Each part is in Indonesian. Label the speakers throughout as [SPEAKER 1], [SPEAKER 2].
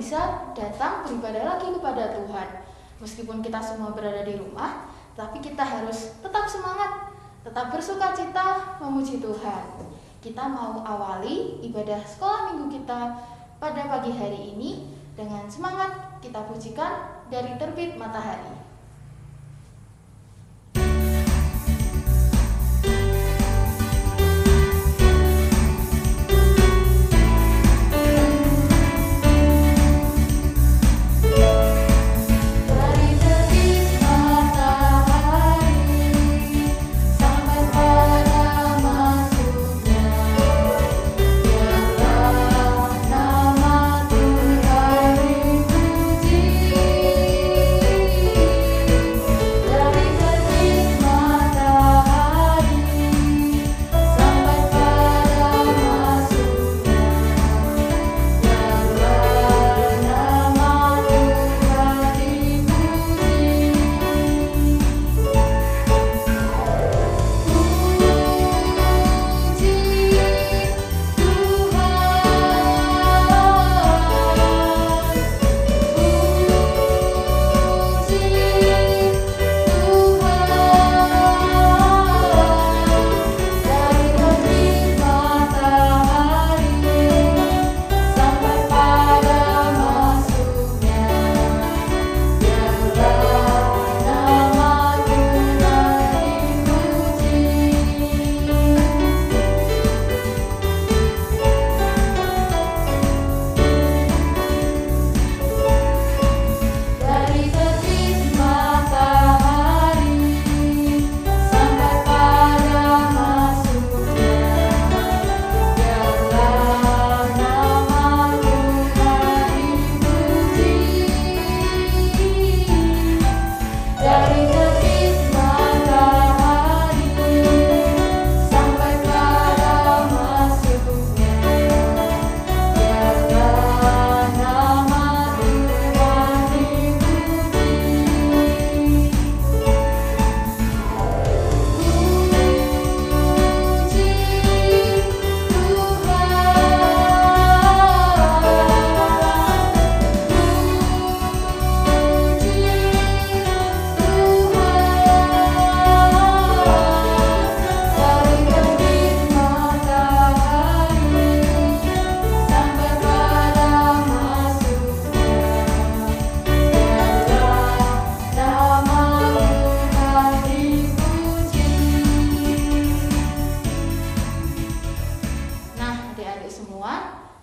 [SPEAKER 1] bisa datang beribadah lagi kepada Tuhan. Meskipun kita semua berada di rumah, tapi kita harus tetap semangat, tetap bersukacita memuji Tuhan. Kita mau awali ibadah sekolah minggu kita pada pagi hari ini dengan semangat kita pujikan dari terbit matahari.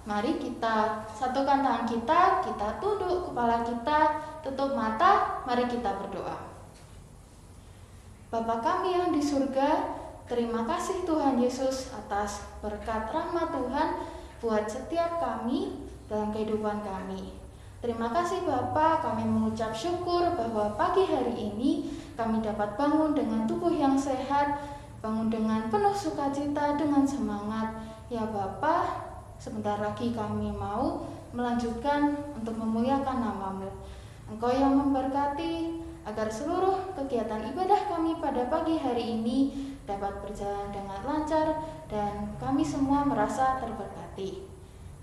[SPEAKER 1] Mari kita satukan tangan kita tunduk kepala kita, tutup mata, mari kita berdoa. Bapa kami yang di surga, terima kasih Tuhan Yesus atas berkat rahmat Tuhan buat setiap kami dalam kehidupan kami. Terima kasih Bapa, kami mengucap syukur bahwa pagi hari ini kami dapat bangun dengan tubuh yang sehat, bangun dengan penuh sukacita, dengan semangat. Ya Bapa, sebentar lagi kami mau melanjutkan untuk memuliakan nama-Mu. Engkau yang memberkati agar seluruh kegiatan ibadah kami pada pagi hari ini dapat berjalan dengan lancar dan kami semua merasa terberkati.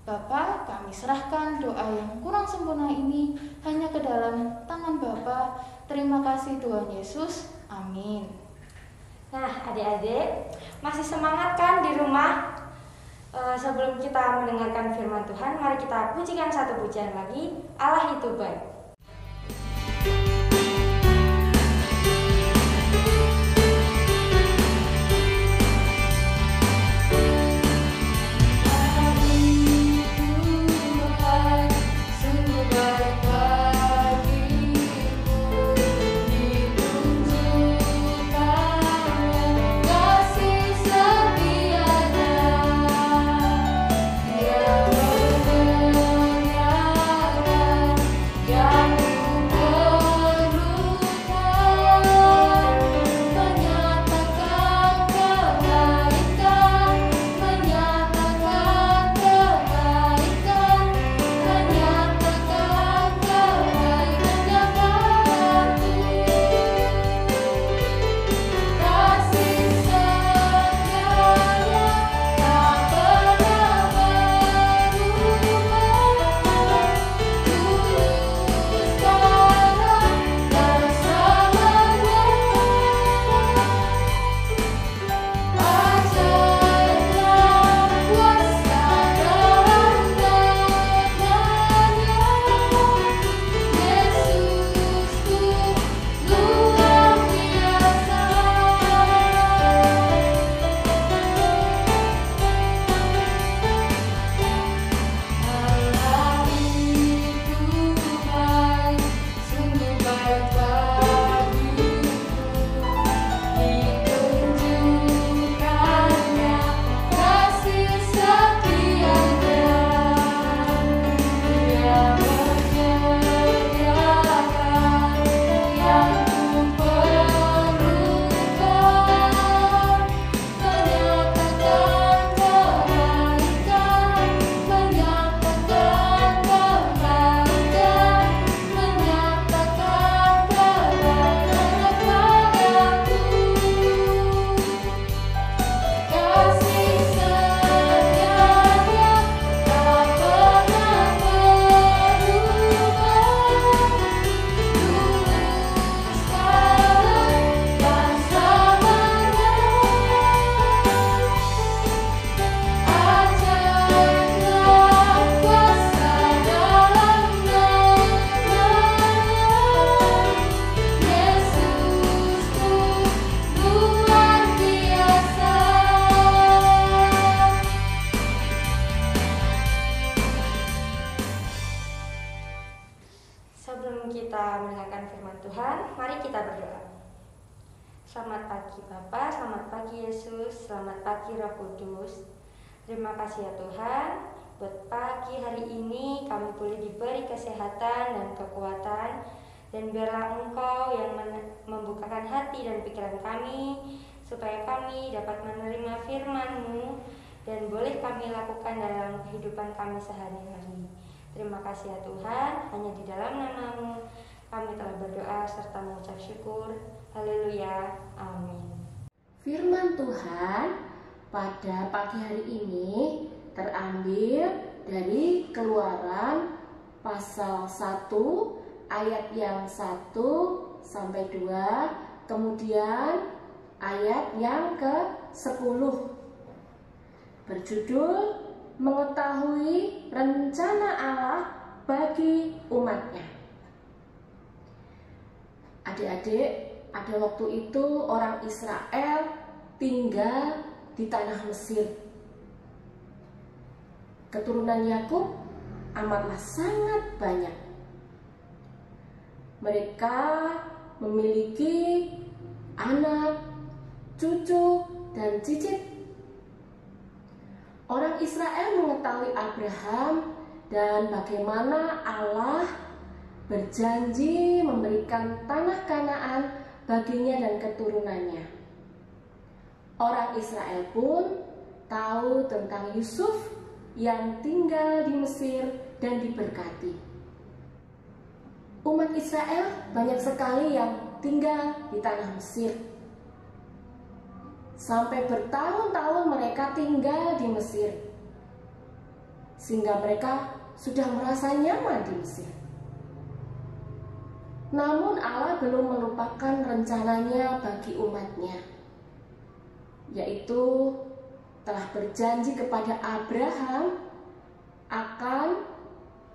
[SPEAKER 1] Bapa, kami serahkan doa yang kurang sempurna ini hanya ke dalam tangan Bapa. Terima kasih Tuhan Yesus. Amin.
[SPEAKER 2] Nah, adik-adik, masih semangat kan di rumah? Sebelum kita mendengarkan firman Tuhan, mari kita pujikan satu pujian lagi, Allah itu baik.
[SPEAKER 3] Yang
[SPEAKER 2] Sebelum kita mendengarkan firman Tuhan, mari kita berdoa. Selamat pagi Bapa, selamat pagi Yesus, selamat pagi Roh Kudus. Terima kasih ya Tuhan, buat pagi hari ini kami boleh diberi kesehatan dan kekuatan. Dan biarlah Engkau yang membukakan hati dan pikiran kami, supaya kami dapat menerima firman-Mu dan boleh kami lakukan dalam kehidupan kami sehari-hari. Terima kasih ya Tuhan, hanya di dalam nama-Mu kami telah berdoa serta mengucap syukur. Haleluya, amin.
[SPEAKER 3] Firman Tuhan pada pagi hari ini terambil dari Keluaran pasal 1 ayat yang 1 sampai 2, kemudian ayat yang ke-10. Berjudul Mengetahui Rencana Allah bagi Umatnya. Adik-adik, ada waktu itu orang Israel tinggal di tanah Mesir. Keturunan Yakub amatlah sangat banyak. Mereka memiliki anak, cucu, dan cicit. Orang Israel mengetahui Abraham dan bagaimana Allah berjanji memberikan tanah Kanaan baginya dan keturunannya. Orang Israel pun tahu tentang Yusuf yang tinggal di Mesir dan diberkati. Umat Israel banyak sekali yang tinggal di tanah Mesir. Sampai bertahun-tahun mereka tinggal di Mesir, sehingga mereka sudah merasa nyaman di Mesir. Namun Allah belum melupakan rencananya bagi umatnya, yaitu telah berjanji kepada Abraham akan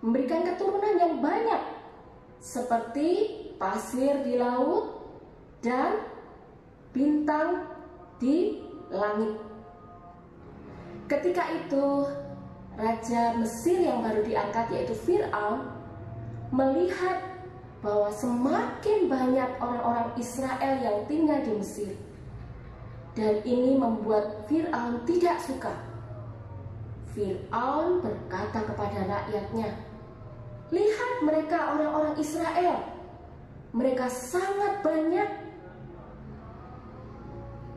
[SPEAKER 3] memberikan keturunan yang banyak, seperti pasir di laut dan bintang di langit. Ketika itu Raja Mesir yang baru diangkat, yaitu Fir'aun, melihat bahwa semakin banyak orang-orang Israel yang tinggal di Mesir, dan ini membuat Fir'aun tidak suka. Fir'aun berkata kepada rakyatnya, "Lihat mereka orang-orang Israel, mereka sangat banyak.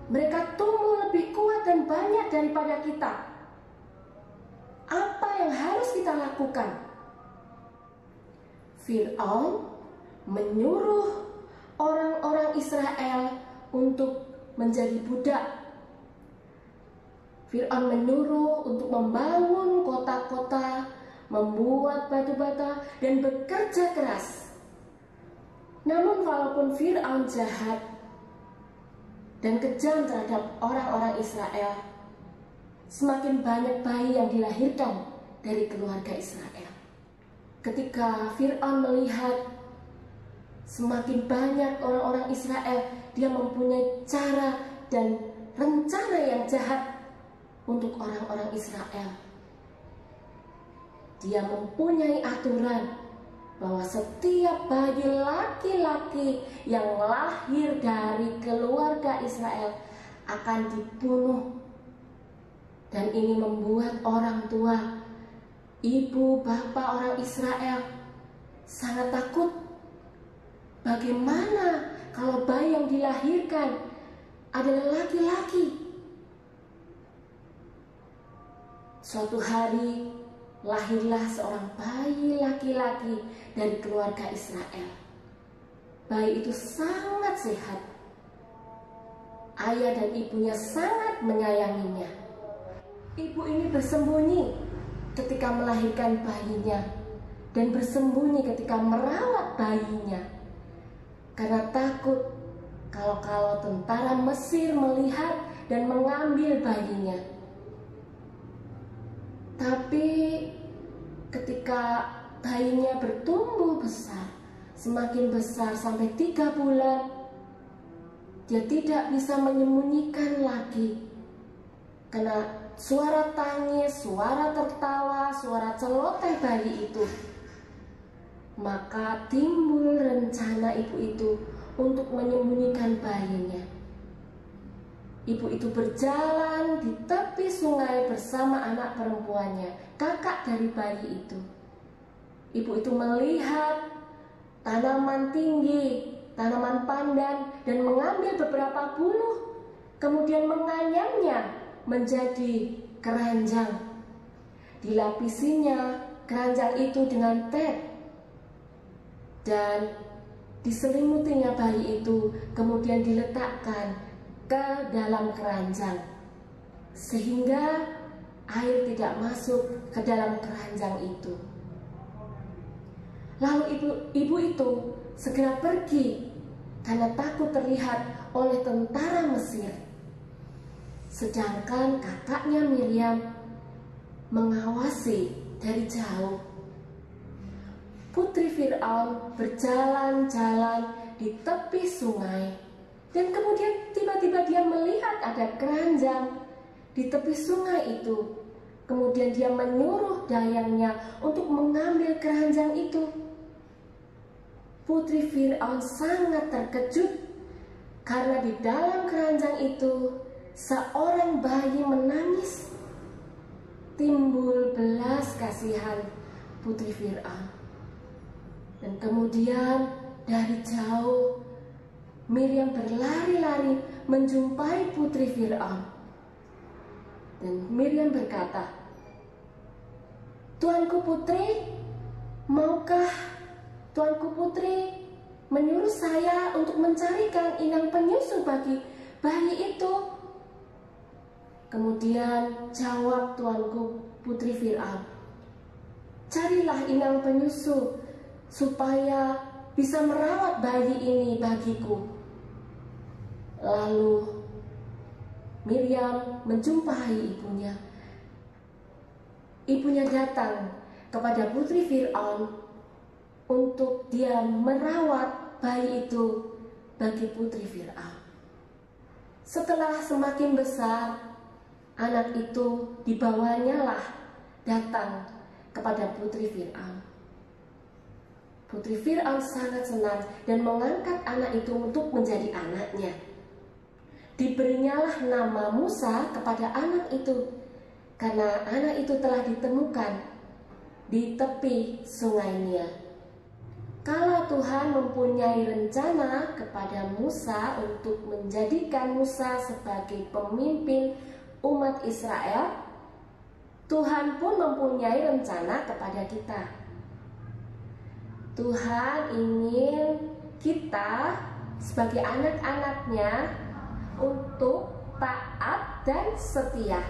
[SPEAKER 3] Mereka tumbuh lebih kuat dan banyak daripada kita. Apa yang harus kita lakukan?" Fir'aun menyuruh orang-orang Israel untuk menjadi budak. Fir'aun menyuruh untuk membangun kota-kota, membuat batu bata, dan bekerja keras. Namun walaupun Fir'aun jahat dan kejam terhadap orang-orang Israel, semakin banyak bayi yang dilahirkan dari keluarga Israel. Ketika Fir'aun melihat semakin banyak orang-orang Israel, dia mempunyai cara dan rencana yang jahat untuk orang-orang Israel. Dia mempunyai aturan bahwa setiap bayi laki-laki yang lahir dari keluarga Israel akan dibunuh. Dan ini membuat orang tua, ibu, bapak orang Israel sangat takut. Bagaimana kalau bayi yang dilahirkan adalah laki-laki? Suatu hari lahirlah seorang bayi laki-laki dari keluarga Israel. Bayi itu sangat sehat. Ayah dan ibunya sangat menyayanginya. Ibu ini bersembunyi ketika melahirkan bayinya dan bersembunyi ketika merawat bayinya, karena takut kalau tentara Mesir melihat dan mengambil bayinya. Tapi ketika bayinya bertumbuh besar, semakin besar sampai 3 bulan, dia tidak bisa menyembunyikan lagi, karena suara tangis, suara tertawa, suara celoteh bayi itu maka timbul rencana ibu itu untuk menyembunyikan bayinya. Ibu itu berjalan di tepi sungai bersama anak perempuannya, kakak dari bayi itu. Ibu itu melihat tanaman tinggi, tanaman pandan, dan mengambil beberapa buluh, kemudian menganyamnya menjadi keranjang. Dilapisinya keranjang itu dengan teh, dan diselimutinya bayi itu, kemudian diletakkan ke dalam keranjang sehingga air tidak masuk ke dalam keranjang itu. Lalu ibu itu segera pergi karena takut terlihat oleh tentara Mesir. Sedangkan kakaknya Miriam mengawasi dari jauh. Putri Fir'aun berjalan-jalan di tepi sungai, dan kemudian tiba-tiba dia melihat ada keranjang di tepi sungai itu. Kemudian dia menyuruh dayangnya untuk mengambil keranjang itu. Putri Fir'aun sangat terkejut karena di dalam keranjang itu seorang bayi menangis. Timbul belas kasihan Putri Fir'aun. Dan kemudian dari jauh Miriam berlari-lari menjumpai Putri Fir'aun. Dan Miriam berkata, "Tuanku Putri, maukah Tuanku Putri menyuruh saya untuk mencarikan inang penyusu bagi bayi itu?" Kemudian jawab Tuanku Putri Fir'aun, "Carilah inang penyusu supaya bisa merawat bayi ini bagiku." Lalu Miriam menjumpai ibunya. Ibunya datang kepada Putri Fir'aun untuk dia merawat bayi itu bagi Putri Fir'aun. Setelah semakin besar, anak itu dibawanyalah datang kepada Putri Fir'aun. Putri Fir'aun sangat senang dan mengangkat anak itu untuk menjadi anaknya. Diberinyalah nama Musa kepada anak itu, karena anak itu telah ditemukan di tepi sungai Nil. Kalau Tuhan mempunyai rencana kepada Musa untuk menjadikan Musa sebagai pemimpin umat Israel, Tuhan pun mempunyai rencana kepada kita. Tuhan ingin kita sebagai anak-anaknya untuk taat dan setia.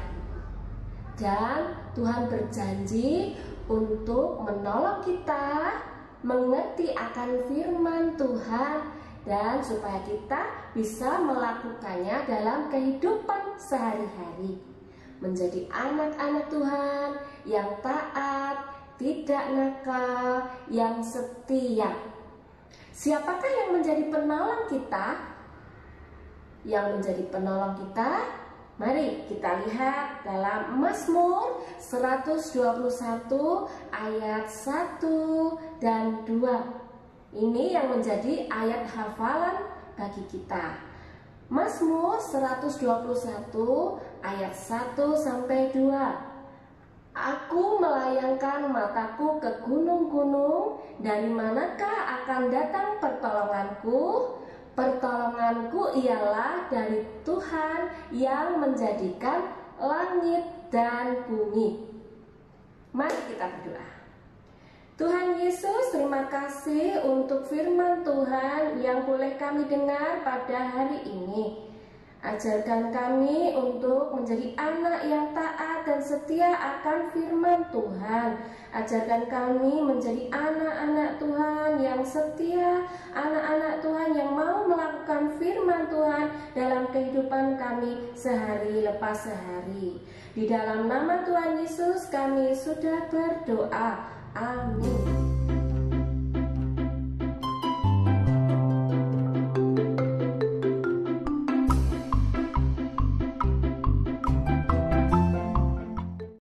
[SPEAKER 3] Dan Tuhan berjanji untuk menolong kita mengerti akan firman Tuhan, dan supaya kita bisa melakukannya dalam kehidupan sehari-hari. Menjadi anak-anak Tuhan yang taat, tidak nakal, yang setia. Siapakah yang menjadi penolong kita? Yang menjadi penolong kita, mari kita lihat dalam Mazmur 121 ayat 1 dan 2. Ini yang menjadi ayat hafalan bagi kita. Mazmur 121 ayat 1 sampai 2. Aku melayangkan mataku ke gunung-gunung, dari manakah akan datang pertolonganku? Pertolonganku ialah dari Tuhan yang menjadikan langit dan bumi. Mari kita berdoa. Tuhan Yesus, terima kasih untuk firman Tuhan yang boleh kami dengar pada hari ini. Ajarkan kami untuk menjadi anak yang taat dan setia akan firman Tuhan. Ajarkan kami menjadi anak-anak Tuhan yang setia, anak-anak Tuhan yang mau melakukan firman Tuhan dalam kehidupan kami sehari lepas sehari. Di dalam nama Tuhan Yesus kami sudah berdoa. Amin.